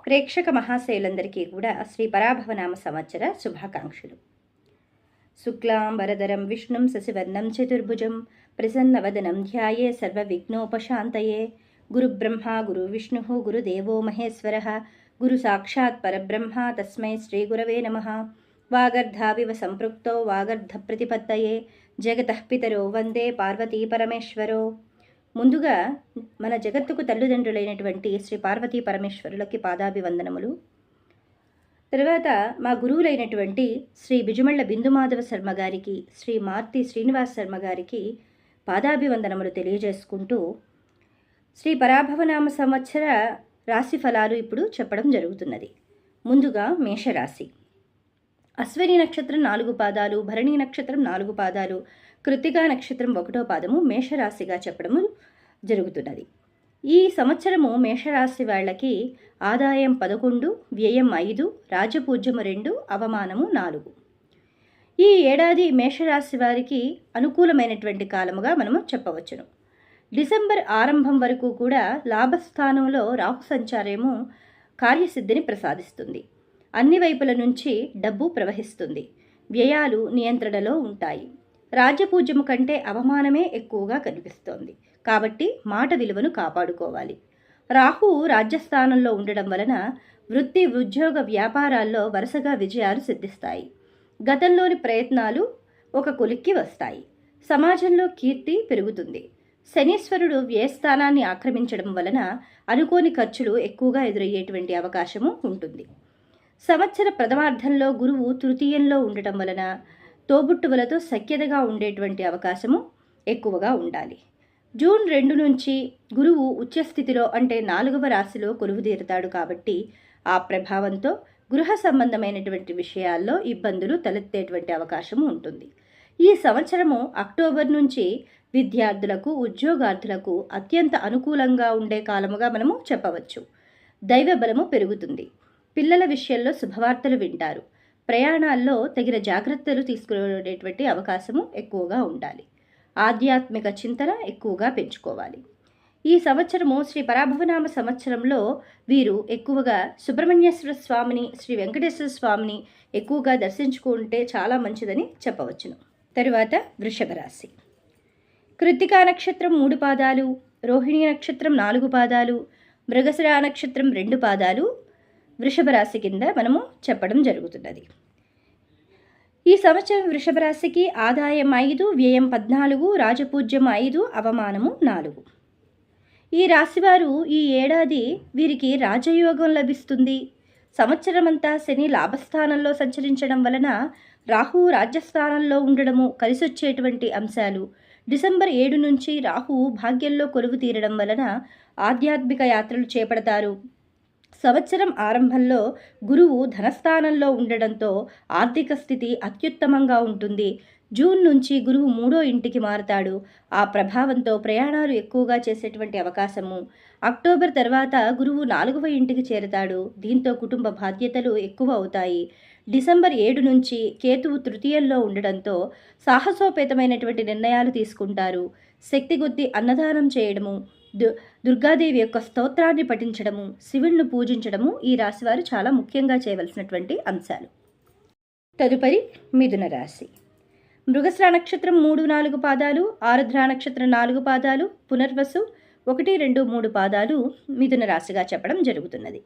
ప్రేక్షక మహాశయులందరికీ కూడా శ్రీ పరాభవనామ సంవత్సర శుభాకాంక్షలు. శుక్లాంబరధరం విష్ణుం శశివర్ణం చతుర్భుజం ప్రసన్నవదనం ధ్యాయే సర్వవిఘ్నోపశాంతయే. గురుబ్రహ్మ గురు విష్ణు గురుదేవో మహేశ్వర గురు సాక్షాత్ పరబ్రహ్మ తస్మై శ్రీ గురవే నమః. వాగర్ధావివ సంపృక్తో వాగర్ధ ప్రతిపత్తయే జగతః పితరో వందే పార్వతీ పరమేశ్వరో. ముందుగా మన జగత్తుకు తల్లిదండ్రులైనటువంటి శ్రీ పార్వతీ పరమేశ్వరులకి పాదాభివందనములు. తర్వాత మా గురువులైనటువంటి శ్రీ బిజుమళ్ళ బిందుమాధవ శర్మ గారికి, శ్రీ మార్తి శ్రీనివాస్ శర్మ గారికి పాదాభివందనములు తెలియజేసుకుంటూ శ్రీ పరాభవనామ సంవత్సర రాశి ఫలాలు ఇప్పుడు చెప్పడం జరుగుతున్నది. ముందుగా మేషరాశి. అశ్విని నక్షత్రం 4 పాదాలు, భరణి నక్షత్రం 4 పాదాలు, కృత్తికా నక్షత్రం 1వ పాదము మేషరాశిగా చెప్పడము జరుగుతున్నది. ఈ సంవత్సరము మేషరాశి వాళ్ళకి ఆదాయం 11, వ్యయం 5, రాజపూజ్యము 2, అవమానము 4. ఈ ఏడాది మేషరాశి వారికి అనుకూలమైనటువంటి కాలముగా మనము చెప్పవచ్చును. డిసెంబర్ ఆరంభం వరకు కూడా లాభస్థానంలో రాహు సంచారము కార్యసిద్ధిని ప్రసాదిస్తుంది. అన్ని వైపుల నుంచి డబ్బు ప్రవహిస్తుంది. వ్యయాలు నియంత్రణలో ఉంటాయి. రాజ్యపూజ్యము కంటే అవమానమే ఎక్కువగా కనిపిస్తోంది. కాబట్టి మాట విలువను కాపాడుకోవాలి. రాహు రాజ్యస్థానంలో ఉండడం వలన వృత్తి, ఉద్యోగ, వ్యాపారాల్లో వరుసగా విజయాలు సిద్ధిస్తాయి. గతంలోని ప్రయత్నాలు ఒక కొలిక్కి వస్తాయి. సమాజంలో కీర్తి పెరుగుతుంది. శనీశ్వరుడు వ్యయస్థానాన్ని ఆక్రమించడం వలన అనుకోని ఖర్చులు ఎక్కువగా ఎదురయ్యేటువంటి అవకాశము ఉంటుంది. సంవత్సర ప్రథమార్థంలో గురువు తృతీయంలో ఉండటం వలన తోబుట్టువులతో సఖ్యతగా ఉండేటువంటి అవకాశము ఎక్కువగా ఉండాలి. జూన్ 2 నుంచి గురువు ఉచ్చస్థితిలో అంటే 4వ రాశిలో కొలువుదీరుతాడు. కాబట్టి ఆ ప్రభావంతో గృహ సంబంధమైనటువంటి విషయాల్లో ఇబ్బందులు తలెత్తేటువంటి అవకాశము ఉంటుంది. ఈ సంవత్సరము అక్టోబర్ నుంచి విద్యార్థులకు, ఉద్యోగార్థులకు అత్యంత అనుకూలంగా ఉండే కాలముగా మనము చెప్పవచ్చు. దైవ బలము పెరుగుతుంది. పిల్లల విషయంలో శుభవార్తలు వింటారు. ప్రయాణాల్లో తగిన జాగ్రత్తలు తీసుకునేటువంటి అవకాశము ఎక్కువగా ఉండాలి. ఆధ్యాత్మిక చింతన ఎక్కువగా పెంచుకోవాలి. ఈ సంవత్సరము శ్రీ పరాభవనామ సంవత్సరంలో వీరు ఎక్కువగా సుబ్రహ్మణ్యేశ్వర స్వామిని, శ్రీ వెంకటేశ్వర స్వామిని ఎక్కువగా దర్శించుకుంటే చాలా మంచిదని చెప్పవచ్చును. తరువాత వృషభ రాశి. కృత్తికా నక్షత్రం 3 పాదాలు, రోహిణి నక్షత్రం 4 పాదాలు, మృగశిర నక్షత్రం 2 పాదాలు వృషభ రాశి కింద మనము చెప్పడం జరుగుతున్నది. ఈ సంవత్సరం వృషభ రాశికి ఆదాయం 5, వ్యయం 14, రాజపూజ్యం 5, అవమానము 4. ఈ రాశివారు ఈ ఏడాది వీరికి రాజయోగం లభిస్తుంది. సంవత్సరమంతా శని లాభస్థానంలో సంచరించడం వలన రాహు రాజ్యస్థానంలో ఉండడము కలిసొచ్చేటువంటి అంశాలు. డిసెంబర్ 7 నుంచి రాహు భాగ్యంలో కొలువు తీరడం వలన ఆధ్యాత్మిక యాత్రలు చేపడతారు. సంవత్సరం ఆరంభంలో గురువు ధనస్థానంలో ఉండడంతో ఆర్థిక స్థితి అత్యుత్తమంగా ఉంటుంది. జూన్ నుంచి గురువు 3వ ఇంటికి మారతాడు. ఆ ప్రభావంతో ప్రయాణాలు ఎక్కువగా చేసేటువంటి అవకాశము. అక్టోబర్ తర్వాత గురువు 4వ ఇంటికి చేరతాడు. దీంతో కుటుంబ బాధ్యతలు ఎక్కువ అవుతాయి. డిసెంబర్ 7 నుంచి కేతువు తృతీయంలో ఉండడంతో సాహసోపేతమైనటువంటి నిర్ణయాలు తీసుకుంటారు. శక్తి కొద్దీ అన్నదానం చేయడము, దుర్గాదేవి యొక్క స్తోత్రాన్ని పఠించడము, శివుణ్ణి పూజించడము ఈ రాశివారు చాలా ముఖ్యంగా చేయవలసినటువంటి అంశాలు. తదుపరి మిథున రాశి. మృగశిర నక్షత్రం 3, 4 పాదాలు, ఆరుద్ర నక్షత్రం 4 పాదాలు, పునర్వసు 1, 2, 3 పాదాలు మిథున రాశిగా చెప్పడం జరుగుతున్నది.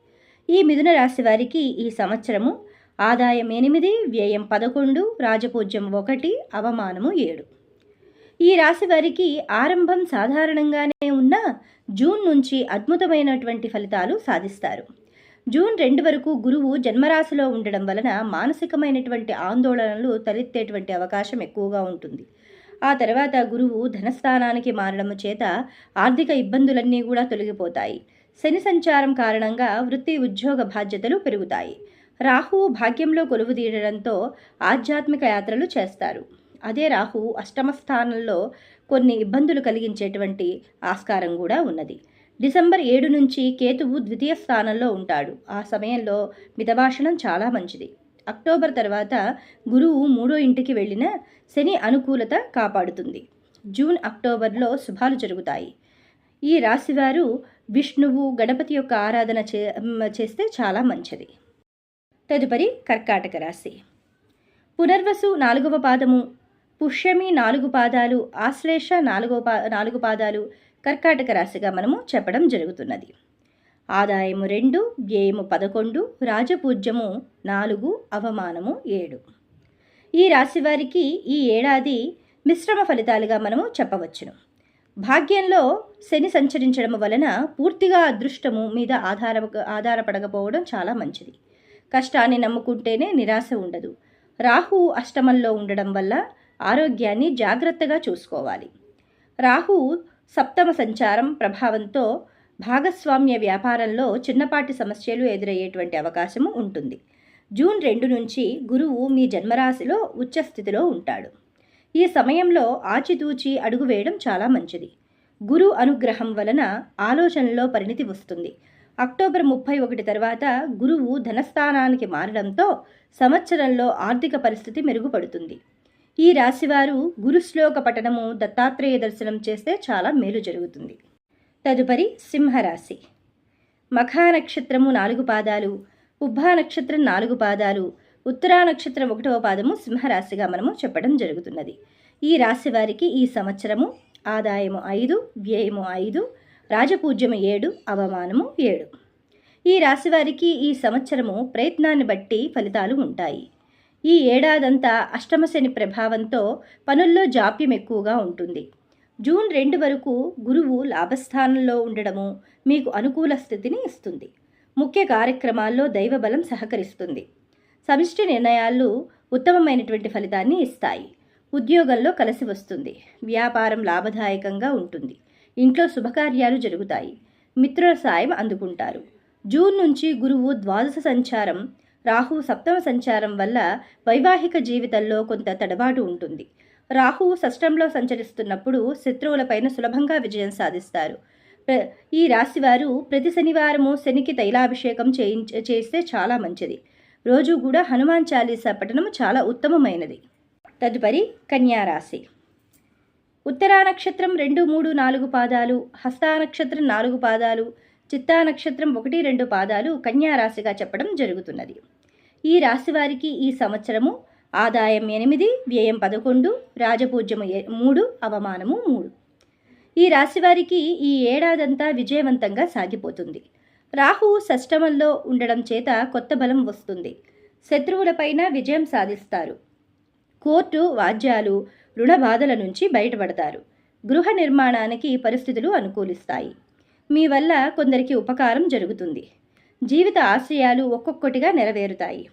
ఈ మిథున రాశి వారికి ఈ సంవత్సరము ఆదాయం 8, వ్యయం 11, రాజపూజ్యం 1, అవమానము 7. ఈ రాశి వారికి ఆరంభం సాధారణంగానే ఉన్న జూన్ నుంచి అద్భుతమైనటువంటి ఫలితాలు సాధిస్తారు. జూన్ 2 వరకు గురువు జన్మరాశిలో ఉండడం వలన మానసికమైనటువంటి ఆందోళనలు తలెత్తేటువంటి అవకాశం ఎక్కువగా ఉంటుంది. ఆ తర్వాత గురువు ధనస్థానానికి మారడం చేత ఆర్థిక ఇబ్బందులన్నీ కూడా తొలగిపోతాయి. శని సంచారం కారణంగా వృత్తి, ఉద్యోగ బాధ్యతలు పెరుగుతాయి. రాహువు భాగ్యంలో కొలువు తీరడంతో ఆధ్యాత్మిక యాత్రలు చేస్తారు. అదే రాహు అష్టమ స్థానంలో కొన్ని ఇబ్బందులు కలిగించేటువంటి ఆస్కారం కూడా ఉన్నది. డిసెంబర్ 7 నుంచి కేతువు ద్వితీయ స్థానంలో ఉంటాడు. ఆ సమయంలో మితభాషణం చాలా మంచిది. అక్టోబర్ తర్వాత గురువు 3వ ఇంటికి వెళ్ళిన శని అనుకూలత కాపాడుతుంది. జూన్, అక్టోబర్లో శుభాలు జరుగుతాయి. ఈ రాశివారు విష్ణువు, గణపతి యొక్క ఆరాధన చేస్తే చాలా మంచిది. తదుపరి కర్కాటక రాశి. పునర్వసు 4వ పాదము, పుష్యమి 4 పాదాలు, ఆశ్లేష 4 పాదాలు కర్కాటక రాశిగా మనము చెప్పడం జరుగుతున్నది. ఆదాయము 2, వ్యయము 11, రాజపూజ్యము 4, అవమానము 7. ఈ రాశి వారికి ఈ ఏడాది మిశ్రమ ఫలితాలుగా మనము చెప్పవచ్చును. భాగ్యంలో శని సంచరించడం వలన పూర్తిగా అదృష్టము మీద ఆధారపడకపోవడం చాలా మంచిది. కష్టాన్ని నమ్ముకుంటేనే నిరాశ ఉండదు. రాహు అష్టమంలో ఉండడం వల్ల ఆరోగ్యాన్ని జాగ్రత్తగా చూసుకోవాలి. రాహు సప్తమ సంచారం ప్రభావంతో భాగస్వామ్య వ్యాపారంలో చిన్నపాటి సమస్యలు ఎదురయ్యేటువంటి అవకాశము ఉంటుంది. జూన్ 2 నుంచి గురువు మీ జన్మరాశిలో ఉచ్చస్థితిలో ఉంటాడు. ఈ సమయంలో ఆచితూచి అడుగు వేయడం చాలా మంచిది. గురు అనుగ్రహం వలన ఆలోచనలో పరిణితి వస్తుంది. అక్టోబర్ 31 తర్వాత గురువు ధనస్థానానికి మారడంతో సంవత్సరంలో ఆర్థిక పరిస్థితి మెరుగుపడుతుంది. ఈ రాశివారు గురుశ్లోక పఠనము, దత్తాత్రేయ దర్శనం చేస్తే చాలా మేలు జరుగుతుంది. తదుపరి సింహరాశి. మఖా నక్షత్రము 4 పాదాలు, ఉబ్బా నక్షత్రం 4 పాదాలు, ఉత్తరా నక్షత్రం 1వ పాదము సింహరాశిగా మనము చెప్పడం జరుగుతున్నది. ఈ రాశి వారికి ఈ సంవత్సరము ఆదాయము 5, వ్యయము 5, రాజపూజ్యము 7, అవమానము 7. ఈ రాశి వారికి ఈ సంవత్సరము ప్రయత్నాన్ని బట్టి ఫలితాలు ఉంటాయి. ఈ ఏడాదంతా అష్టమశని ప్రభావంతో పనుల్లో జాప్యం ఎక్కువగా ఉంటుంది. జూన్ 2 వరకు గురువు లాభస్థానంలో ఉండడము మీకు అనుకూల స్థితిని ఇస్తుంది. ముఖ్య కార్యక్రమాల్లో దైవబలం సహకరిస్తుంది. సమిష్టి నిర్ణయాలు ఉత్తమమైనటువంటి ఫలితాన్ని ఇస్తాయి. ఉద్యోగంలో కలిసి వస్తుంది. వ్యాపారం లాభదాయకంగా ఉంటుంది. ఇంట్లో శుభకార్యాలు జరుగుతాయి. మిత్రుల సాయం అందుకుంటారు. జూన్ నుంచి గురువు ద్వాదశ సంచారం, రాహు సప్తమ సంచారం వల్ల వైవాహిక జీవితంలో కొంత తడబాటు ఉంటుంది. రాహు షష్టంలో సంచరిస్తున్నప్పుడు శత్రువులపైన సులభంగా విజయం సాధిస్తారు. ఈ రాశివారు ప్రతి శనివారము శనికి తైలాభిషేకం చేస్తే చాలా మంచిది. రోజు కూడా హనుమాన్ చాలీసా పఠనం చాలా ఉత్తమమైనది. తదుపరి కన్యారాశి. ఉత్తరా నక్షత్రం 2, 3, 4 పాదాలు, హస్తా నక్షత్రం 4 పాదాలు, చిత్తా నక్షత్రం 1, 2 పాదాలు కన్యారాశిగా చెప్పడం జరుగుతున్నది. ఈ రాశి వారికి ఈ సంవత్సరము ఆదాయం 8, వ్యయం 11, రాజపూజ్యము 3, అవమానము 3. ఈ రాశి వారికి ఈ ఏడాదంతా విజయవంతంగా సాగిపోతుంది. రాహు షష్టమంలో ఉండడం చేత కొత్త బలం వస్తుంది. శత్రువులపైన విజయం సాధిస్తారు. కోర్టు, వాద్యాలు, రుణ బాధల నుంచి బయటపడతారు. గృహ నిర్మాణానికి పరిస్థితులు అనుకూలిస్తాయి. మీ వల్ల కొందరికి ఉపకారం జరుగుతుంది. జీవిత ఆశయాలు ఒక్కొక్కటిగా నెరవేరుతాయి.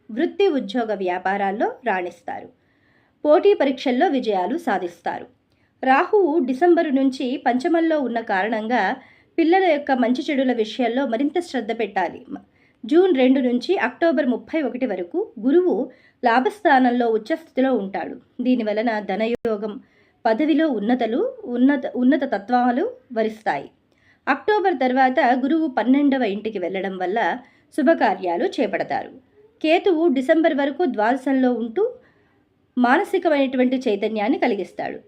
వృత్తి, ఉద్యోగ వ్యాపారాల్లో రాణిస్తారు. పోటీ పరీక్షల్లో విజయాలు సాధిస్తారు. రాహువు డిసెంబరు నుంచి పంచమంలో ఉన్న కారణంగా పిల్లల యొక్క మంచి చెడుల విషయాల్లో మరింత శ్రద్ధ పెట్టాలి. జూన్ 2 నుంచి అక్టోబర్ 31 వరకు గురువు లాభస్థానంలో ఉచ్చస్థితిలో ఉంటాడు. దీనివలన ధనయోగం, పదవిలో ఉన్నత తత్వాలు వరిస్తాయి. అక్టోబర్ తర్వాత గురువు 12వ ఇంటికి వెళ్ళడం వల్ల శుభకార్యాలు చేపడతారు. కేతువు డిసెంబర్ వరకు ద్వాదశంలో ఉంటూ మానసికమైనటువంటి చైతన్యాన్ని కలిగిస్తాడు.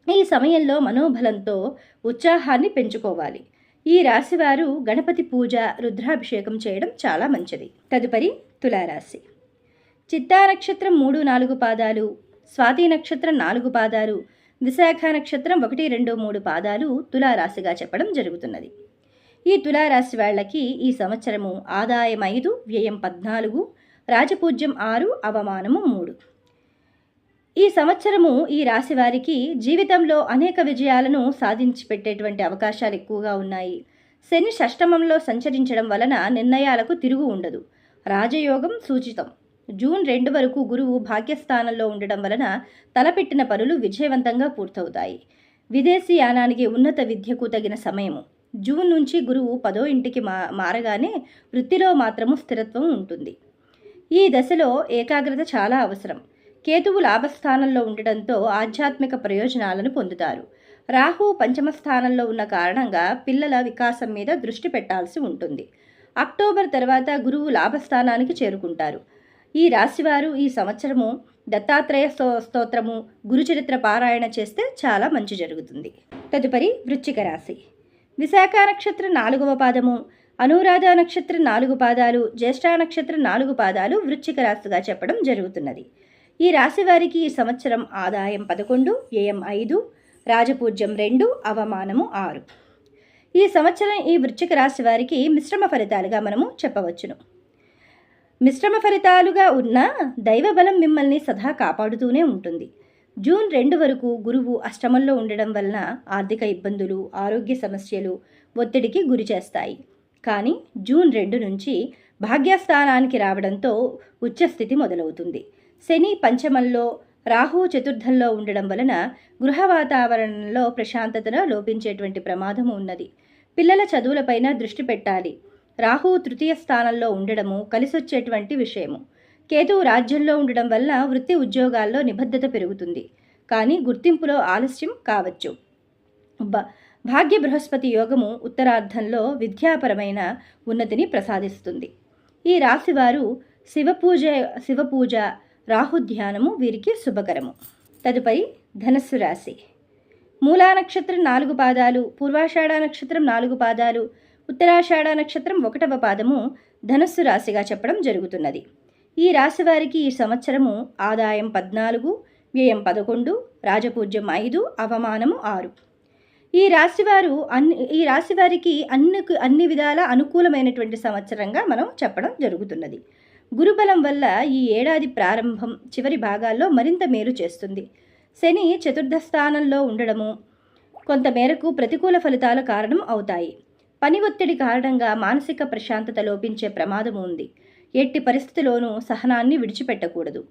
ఈ సమయంలో మనోబలంతో ఉత్సాహాన్ని పెంచుకోవాలి. ఈ రాశివారు గణపతి పూజ, రుద్రాభిషేకం చేయడం చాలా మంచిది. తదుపరి తులారాశి. చిత్తా నక్షత్రం 3, 4 పాదాలు, స్వాతి నక్షత్రం 4 పాదాలు, విశాఖ నక్షత్రం 1, 2, 3 పాదాలు తులారాశిగా చెప్పడం జరుగుతున్నది. ఈ తులారాశి వాళ్ళకి ఈ సంవత్సరము ఆదాయం 5, వ్యయం 14, రాజపూజ్యం 6, అవమానము 3. ఈ సంవత్సరము ఈ రాశి వారికి జీవితంలో అనేక విజయాలను సాధించి పెట్టేటువంటి అవకాశాలు ఎక్కువగా ఉన్నాయి. శని షష్టమంలో సంచరించడం వలన నిర్ణయాలకు తిరుగు ఉండదు. రాజయోగం సూచితం. జూన్ 2 వరకు గురువు భాగ్యస్థానంలో ఉండడం వలన తలపెట్టిన పనులు విజయవంతంగా పూర్తవుతాయి. విదేశీ యానానికి, ఉన్నత విద్యకు తగిన సమయము. జూన్ నుంచి గురువు 10వ ఇంటికి మారగానే వృత్తిలో మాత్రము స్థిరత్వం ఉంటుంది. ఈ దశలో ఏకాగ్రత చాలా అవసరం. కేతువు లాభస్థానంలో ఉండడంతో ఆధ్యాత్మిక ప్రయోజనాలను పొందుతారు. రాహు పంచమ స్థానంలో ఉన్న కారణంగా పిల్లల వికాసం మీద దృష్టి పెట్టాల్సి ఉంటుంది. అక్టోబర్ తర్వాత గురువు లాభస్థానానికి చేరుకుంటారు. ఈ రాశివారు ఈ సంవత్సరము దత్తాత్రేయ స్తోత్రము, గురుచరిత్ర పారాయణ చేస్తే చాలా మంచి జరుగుతుంది. తదుపరి వృశ్చిక రాశి. విశాఖ నక్షత్రం 4వ పాదము, అనురాధ నక్షత్రం 4 పాదాలు, జ్యేష్ఠ నక్షత్రం 4 పాదాలు వృశ్చిక రాశిగా చెప్పడం జరుగుతున్నది. ఈ రాశి వారికి ఈ సంవత్సరం ఆదాయం 11, వ్యయం 5, రాజపూజ్యం 2, అవమానము 6. ఈ సంవత్సరం ఈ వృశ్చిక రాశి వారికి మిశ్రమ ఫలితాలుగా మనము చెప్పవచ్చును. మిశ్రమ ఫలితాలుగా ఉన్న దైవబలం మిమ్మల్ని సదా కాపాడుతూనే ఉంటుంది. జూన్ 2 వరకు గురువు అష్టమంలో ఉండడం వలన ఆర్థిక ఇబ్బందులు, ఆరోగ్య సమస్యలు, ఒత్తిడికి గురి చేస్తాయి. కానీ జూన్ 2 నుంచి భాగ్యస్థానానికి రావడంతో ఉచ్చస్థితి మొదలవుతుంది. శని పంచమంలో, రాహు చతుర్థంలో ఉండడం వలన గృహ వాతావరణంలో ప్రశాంతతను లోపించేటువంటి ప్రమాదం ఉన్నది. పిల్లల చదువులపైన దృష్టి పెట్టాలి. రాహు తృతీయ స్థానంలో ఉండడము కలిసొచ్చేటువంటి విషయము. కేతువు రాజ్యంలో ఉండడం వల్ల వృత్తి ఉద్యోగాల్లో నిబద్ధత పెరుగుతుంది. కానీ గుర్తింపులో ఆలస్యం కావచ్చు. భాగ్య బృహస్పతి యోగము ఉత్తరార్ధంలో విద్యాపరమైన ఉన్నతిని ప్రసాదిస్తుంది. ఈ రాశివారు శివపూజ, రాహుధ్యానము వీరికి శుభకరము. తదుపరి ధనస్సు రాశి. మూలా నక్షత్రం 4 పాదాలు, పూర్వాషాఢ నక్షత్రం 4 పాదాలు, ఉత్తరాషాఢ నక్షత్రం 1వ పాదము ధనస్సు రాశిగా చెప్పడం జరుగుతున్నది. ఈ రాశి వారికి ఈ సంవత్సరము ఆదాయం 14, వ్యయం 11, రాజపూజ్యం 5, అవమానము 6. ఈ రాశి వారికి అన్ని విధాల అనుకూలమైనటువంటి సంవత్సరంగా మనం చెప్పడం జరుగుతున్నది. గురుబలం వల్ల ఈ ఏడాది ప్రారంభం చివరి భాగాల్లో మరింత మేలు చేస్తుంది. శని చతుర్థ స్థానంలో ఉండడము కొంతమేరకు ప్రతికూల ఫలితాల కారణం అవుతాయి. పని ఒత్తిడి కారణంగా మానసిక ప్రశాంతత లోపించే ప్రమాదం ఉంది. ఎట్టి పరిస్థితిలోనూ సహనాన్ని విడిచిపెట్టకూడదు.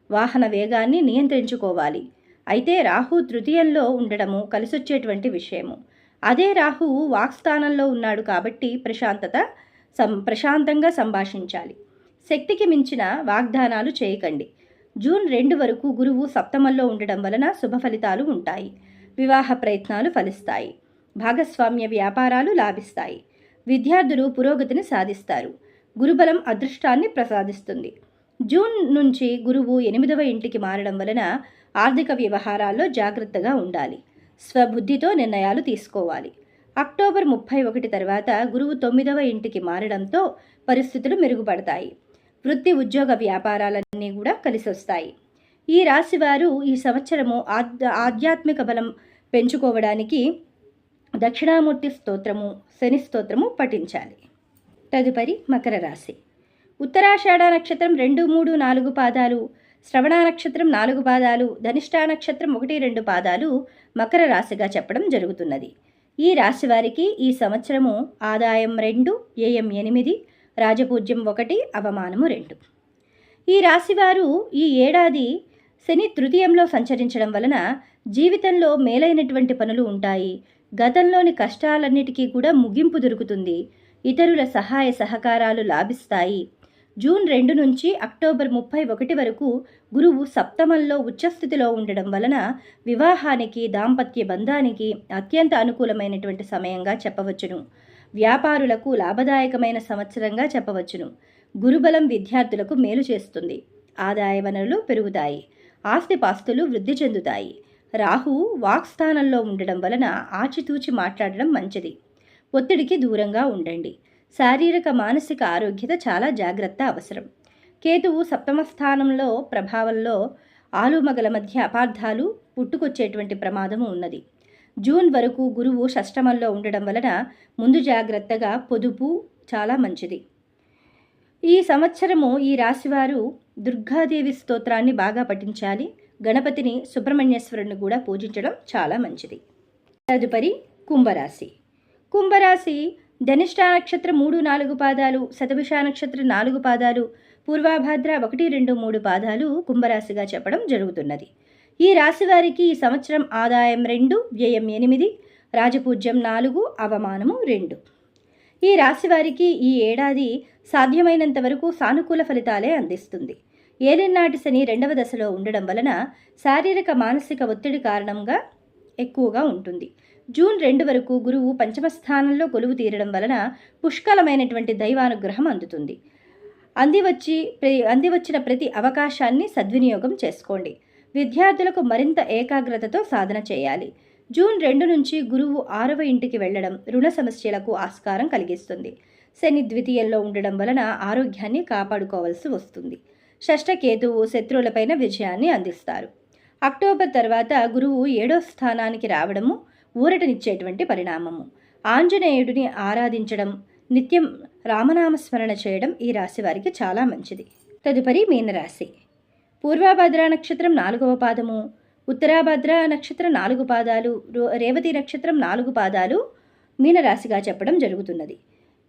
వాహన వేగాన్ని నియంత్రించుకోవాలి. అయితే రాహు తృతీయంలో ఉండడము కలిసొచ్చేటువంటి విషయము. అదే రాహు వాక్స్థానంలో ఉన్నాడు కాబట్టి ప్రశాంతంగా సంభాషించాలి. శక్తికి మించిన వాగ్దానాలు చేయకండి. జూన్ 2 వరకు గురువు సప్తమంలో ఉండడం వలన శుభ ఫలితాలు ఉంటాయి. వివాహ ప్రయత్నాలు ఫలిస్తాయి. భాగస్వామ్య వ్యాపారాలు లాభిస్తాయి. విద్యార్థులు పురోగతిని సాధిస్తారు. గురుబలం అదృష్టాన్ని ప్రసాదిస్తుంది. జూన్ నుంచి గురువు 8వ ఇంటికి మారడం వలన ఆర్థిక వ్యవహారాల్లో జాగ్రత్తగా ఉండాలి. స్వబుద్ధితో నిర్ణయాలు తీసుకోవాలి. అక్టోబర్ 31 తర్వాత గురువు 9వ ఇంటికి మారడంతో పరిస్థితులు మెరుగుపడతాయి. వృత్తి ఉద్యోగ వ్యాపారాలన్నీ కూడా కలిసొస్తాయి. ఈ రాశివారు ఈ సంవత్సరము ఆధ్యాత్మిక బలం పెంచుకోవడానికి దక్షిణామూర్తి స్తోత్రము, శని స్తోత్రము పఠించాలి. తదుపరి మకర రాశి. ఉత్తరాషాఢ నక్షత్రం 2, 3, 4 పాదాలు, శ్రవణ నక్షత్రం 4 పాదాలు, ధనిష్ఠ నక్షత్రం 1, 2 పాదాలు మకర రాశిగా చెప్పడం జరుగుతున్నది. ఈ రాశి వారికి ఈ సంవత్సరము ఆదాయం 2, వ్యయం 8, రాజపూజ్యం 1, అవమానము 2. ఈ రాశివారు ఈ ఏడాది శని తృతీయంలో సంచరించడం వలన జీవితంలో మేలైనటువంటి పనులు ఉంటాయి. గతంలోని కష్టాలన్నిటికీ కూడా ముగింపు దొరుకుతుంది. ఇతరుల సహాయ సహకారాలు లాభిస్తాయి. జూన్ 2 నుంచి అక్టోబర్ 31 వరకు గురువు సప్తమంలో ఉచ్చస్థితిలో ఉండడం వలన వివాహానికి, దాంపత్య బంధానికి అత్యంత అనుకూలమైనటువంటి సమయంగా చెప్పవచ్చును. వ్యాపారులకు లాభదాయకమైన సంవత్సరంగా చెప్పవచ్చును. గురుబలం విద్యార్థులకు మేలు చేస్తుంది. ఆదాయ వనరులు పెరుగుతాయి. ఆస్తిపాస్తులు వృద్ధి చెందుతాయి. రాహు వాక్స్థానంలో ఉండడం వలన ఆచితూచి మాట్లాడడం మంచిది. ఒత్తిడికి దూరంగా ఉండండి. శారీరక మానసిక ఆరోగ్యత చాలా జాగ్రత్త అవసరం. కేతువు 7వ స్థానంలో ప్రభావంలో ఆలుమగల మధ్య అపార్థాలు పుట్టుకొచ్చేటువంటి ప్రమాదము ఉన్నది. జూన్ వరకు గురువు షష్టమంలో ఉండడం వలన ముందు జాగ్రత్తగా పొదుపు చాలా మంచిది. ఈ సంవత్సరము ఈ రాశివారు దుర్గాదేవి స్తోత్రాన్ని బాగా పఠించాలి. గణపతిని, సుబ్రహ్మణ్యేశ్వరుని కూడా పూజించడం చాలా మంచిది. తదుపరి కుంభరాశి. కుంభరాశి ధనిష్ఠ నక్షత్రం 3, 4 పాదాలు, శతభిష నక్షత్రం 4 పాదాలు, పూర్వాభాద్ర 1, 2, 3 పాదాలు కుంభరాశిగా చెప్పడం జరుగుతున్నది. ఈ రాశి వారికి ఈ సంవత్సరం ఆదాయం 2, వ్యయం 8, రాజపూజ్యం 4, అవమానము 2. ఈ రాశి వారికి ఈ ఏడాది సాధ్యమైనంత వరకు సానుకూల ఫలితాలే అందిస్తుంది. ఏలినాటి శని 2వ దశలో ఉండడం వలన శారీరక మానసిక ఒత్తిడి కారణంగా ఎక్కువగా ఉంటుంది. జూన్ 2 వరకు గురువు 5వ స్థానంలో కొలువు తీరడం వలన పుష్కలమైనటువంటి దైవానుగ్రహం అందుతుంది. అందివచ్చిన ప్రతి అవకాశాన్ని సద్వినియోగం చేసుకోండి. విద్యార్థులకు మరింత ఏకాగ్రతతో సాధన చేయాలి. జూన్ 2 నుంచి గురువు 6వ ఇంటికి వెళ్లడం రుణ సమస్యలకు ఆస్కారం కలిగిస్తుంది. శని ద్వితీయంలో ఉండడం వలన ఆరోగ్యాన్ని కాపాడుకోవాల్సి వస్తుంది. షష్ఠకేతువు శత్రువులపైన విజయాన్ని అందిస్తారు. అక్టోబర్ తర్వాత గురువు 7వ స్థానానికి రావడము ఊరటనిచ్చేటువంటి పరిణామము. ఆంజనేయుడిని ఆరాధించడం, నిత్యం రామనామస్మరణ చేయడం ఈ రాశి వారికి చాలా మంచిది. తదుపరి మీనరాశి. పూర్వభద్ర నక్షత్రం 4వ పాదము, ఉత్తరాభద్ర నక్షత్రం 4 పాదాలు, రేవతి నక్షత్రం 4 పాదాలు మీనరాశిగా చెప్పడం జరుగుతున్నది.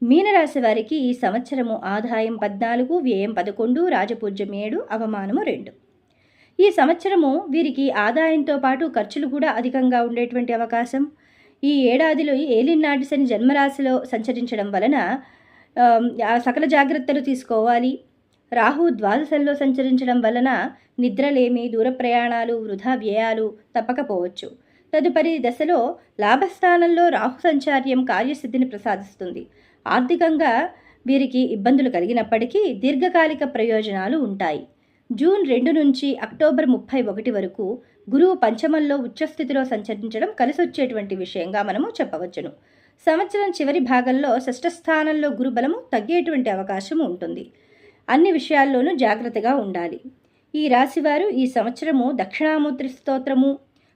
మీనరాశి వారికి ఈ సంవత్సరము ఆదాయం 14, వ్యయం 11, రాజపూజ్యం 7, అవమానము 2. ఈ సంవత్సరము వీరికి ఆదాయంతో పాటు ఖర్చులు కూడా అధికంగా ఉండేటువంటి అవకాశం. ఈ ఏడాదిలో ఏలినాటి శని జన్మరాశిలో సంచరించడం వలన సకల జాగ్రత్తలు తీసుకోవాలి. రాహు ద్వాదశంలో సంచరించడం వలన నిద్రలేమి, దూర ప్రయాణాలు, వృధా వ్యయాలు తప్పకపోవచ్చు. తదుపరి దశలో లాభస్థానంలో రాహు సంచార్యం కార్యసిద్ధిని ప్రసాదిస్తుంది. ఆర్థికంగా వీరికి ఇబ్బందులు కలిగినప్పటికీ దీర్ఘకాలిక ప్రయోజనాలు ఉంటాయి. జూన్ 2 నుంచి అక్టోబర్ 31 వరకు గురువు పంచమంలో ఉచ్చస్థితిలో సంచరించడం కలిసొచ్చేటువంటి విషయంగా మనము చెప్పవచ్చును. సంవత్సరం చివరి భాగంలో షష్ఠస్థానంలో గురుబలము తగ్గేటువంటి అవకాశం ఉంటుంది. అన్ని విషయాల్లోనూ జాగ్రత్తగా ఉండాలి. ఈ రాశివారు ఈ సంవత్సరము దక్షిణామూర్తి స్తోత్రము,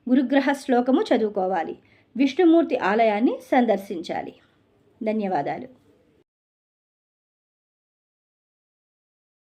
గురుగ్రహ శ్లోకము చదువుకోవాలి. విష్ణుమూర్తి ఆలయాన్ని సందర్శించాలి. ధన్యవాదాలు.